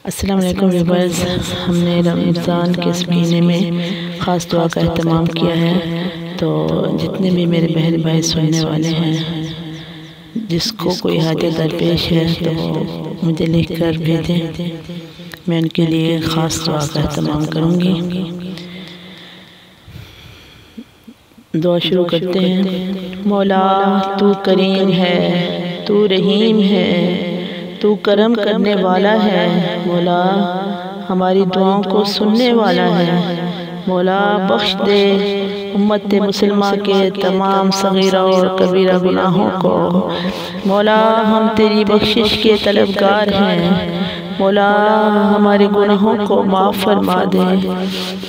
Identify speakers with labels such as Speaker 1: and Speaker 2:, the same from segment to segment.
Speaker 1: السلام علیکم ویورز، ہم نے رمضان کے اس مہینے میں خاص دعا کا اہتمام کیا ہے، تو جتنے بھی میرے بہن بھائی سننے والے ہیں، جس کو کوئی حاجت درپیش ہے تو مجھے لکھ کر بھیجیں، میں ان کے لیے خاص دعا کا اہتمام کروں گی۔ دعا شروع کرتے ہیں۔ مولا تو کریم ہے، تو رحیم ہے، تو کرم کرنے والا ہے۔ مولا ہماری دعاؤں کو سننے والا ہے۔ مولا بخش دے امت مسلمہ کے تمام صغیرہ اور کبیرہ گناہوں کو۔ مولا ہم تیری بخشش کے طلبگار ہیں۔ مولا ہمارے گناہوں کو معاف فرما دے۔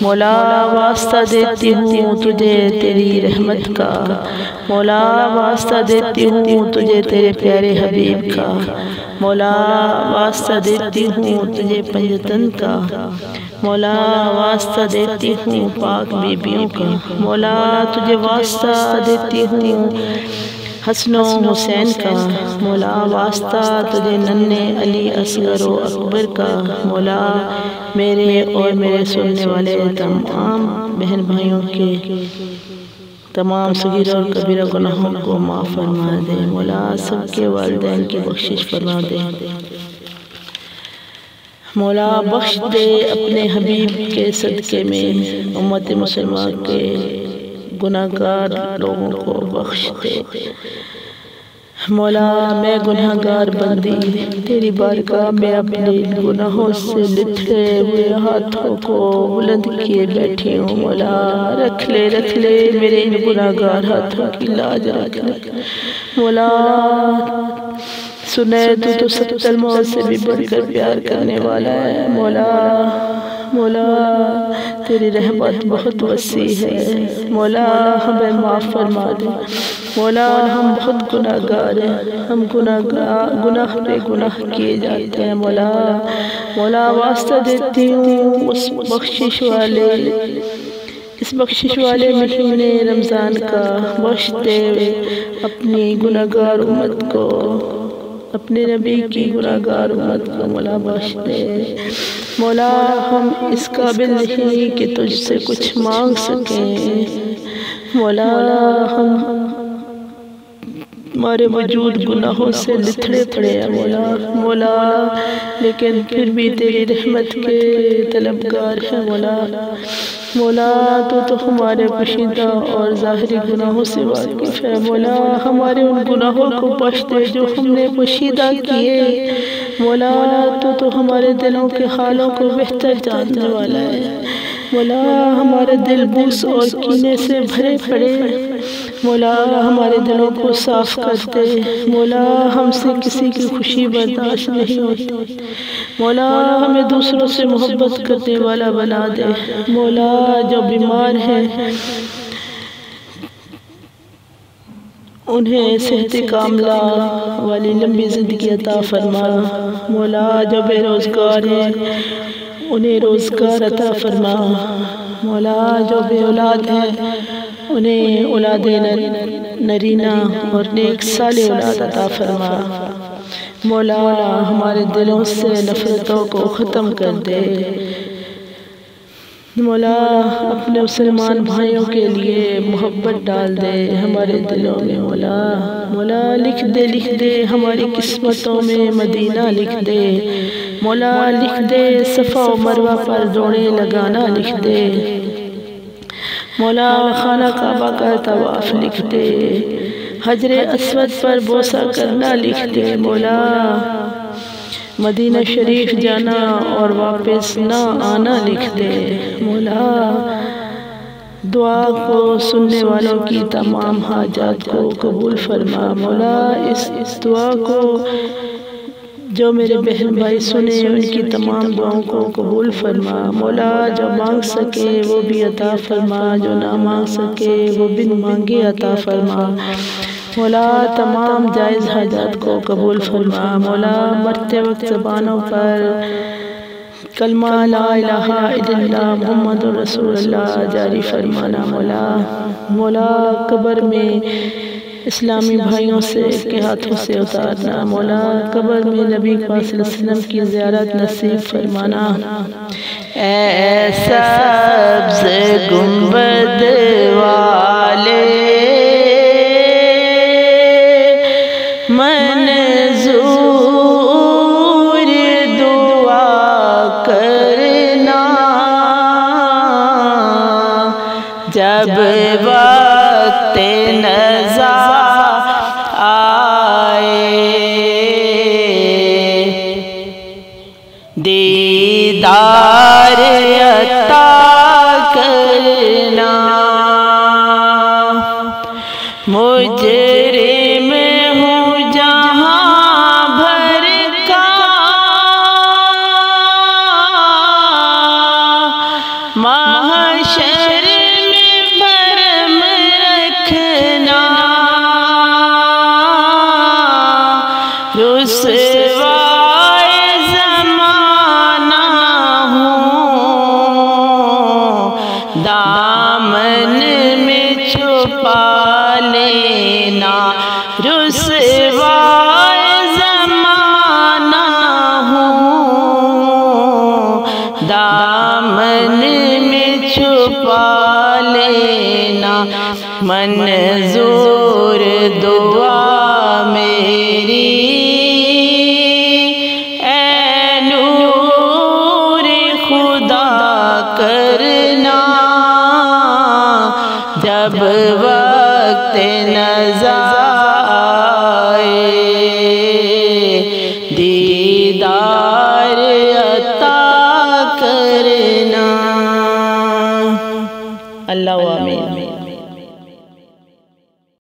Speaker 1: مولا واسطہ دیتی ہوں تجھے تیری رحمت کا۔ مولا واسطہ دیتی ہوں تجھے تیرے پیارے حبیب کا۔ مولا واسطہ دیتی ہوں تجھے پنجتن کا۔ مولا واسطہ دیتی ہوں پاک بیبیوں کا۔ مولا تجھے واسطہ دیتی ہوں حسن و حسین کا۔ مولا واسطہ تجھے ننھے علی اصغر و اکبر کا۔ مولا میرے اور میرے سننے والے تمام بہن بھائیوں کے تمام صغیرہ اور کبیرہ گناہوں کو معاف فرما دے۔ مولا سب کے والدین کی بخشش فرما دے۔ مولا بخش دے اپنے حبیب کے صدقے میں امت مسلمہ کے گناہگار لوگوں کو بخش دے۔ مولا میں گناہگار بندی تیری بارگاہ میں اپنے گناہوں سے لتھڑے ہوئے ہاتھوں کو بلند کیے بیٹھی ہوں۔ مولا رکھ لے میرے ان گناہگار ہاتھوں کی لاج رکھ لے۔ مولا سنے تو 70 موت سے بھی بڑھ کر پیار کرنے والا ہے۔ مولا تیری رحمت بہت وسیع ہے۔ مولا ہمیں معاف فرما دے۔ مولا ہم بہت گناہگار ہیں، ہم گناہ پہ گناہ کیے جاتے ہیں۔ مولا واسطہ دیتی ہوں اس بخشش والے مہینے رمضان کا۔ بخش دے اپنی گناہگار امت کو، اپنے نبی کی گناہگار امت کو مولا بخش دے۔ مولا ہم اس قابل نہیں کہ تجھ سے کچھ مانگ سکیں۔ مولا ہمارے وجود گناہوں سے لتھڑے پڑے ہیں مولا لیکن پھر بھی تیری رحمت کے طلبگار ہیں۔ مولا تو ہمارے پوشیدہ اور ظاہری گناہوں سے واقف ہے۔ مولا ہمارے ان گناہوں کو بخش دے جو ہم نے پوشیدہ کیے۔ مولا تو ہمارے دلوں کے حالوں کو بہتر جاننے والا ہے۔ مولا ہمارے دل بغض اور کینے سے بھرے پڑے۔ مولا ہمارے دلوں کو صاف کر دے۔ مولا ہم سے کسی کی خوشی برداشت نہیں ہوتی۔ مولا ہمیں دوسروں سے محبت کرنے والا بنا دے۔ مولا جو بیمار ہیں انہیں صحت کاملہ والی لمبی زندگی عطا فرما۔ مولا جو بے روزگار ہیں انہیں روزگار عطا فرما۔ مولا جو بے اولاد ہیں انہیں اولاد نرینہ اور نیک صالح اولاد عطا فرما۔ مولا ہمارے دلوں سے نفرتوں کو ختم کر دے۔ مولا اپنے مسلمان بھائیوں کے لیے محبت ڈال دے ہمارے دلوں میں۔ مولا لکھ دے ہماری قسمتوں میں مدینہ لکھ دے۔ مولا لکھ دے صفا و مروہ پر دوڑیں لگانا لکھ دے۔ مولا خانہ کعبہ کا طواف لکھ دے۔ حجر اسود پر بوسہ کرنا لکھ دے۔ مولا مدینہ شریف جانا اور واپس نہ آنا لکھ دے۔ مولا دعا کو سننے والوں کی تمام حاجات کو قبول فرما۔ مولا اس دعا کو جو میرے بہن بھائی سنے ان کی تمام دعاؤں کو قبول فرما۔ مولا جو مانگ سکے وہ بھی عطا فرما، جو نہ مانگ سکے وہ بن مانگے عطا فرما۔ مولا تمام جائز حاجات کو قبول فرما۔ مولا مرتے وقت زبانوں پر کلمہ لا الہ الا اللہ محمد رسول اللہ جاری فرمانا۔ مولا قبر میں اسلامی بھائیوں سے کے ہاتھوں سے اتارنا، مولا قبر میں نبی پاک صلی اللہ علیہ وسلم کی زیارت نصیب فرمانا۔ اے سبز گنبد والے منظور دعا کرنا، جب وقت نزا آئے دیدار عطا کرنا، مجرم ہوں جہاں بھر کا محشر میں بھرم رکھنا، رسوائے زمانہ ہوں دامن میں چھپا لینا، رسوائے زمانہ ہوں دامن میں چھپا لینا، منظور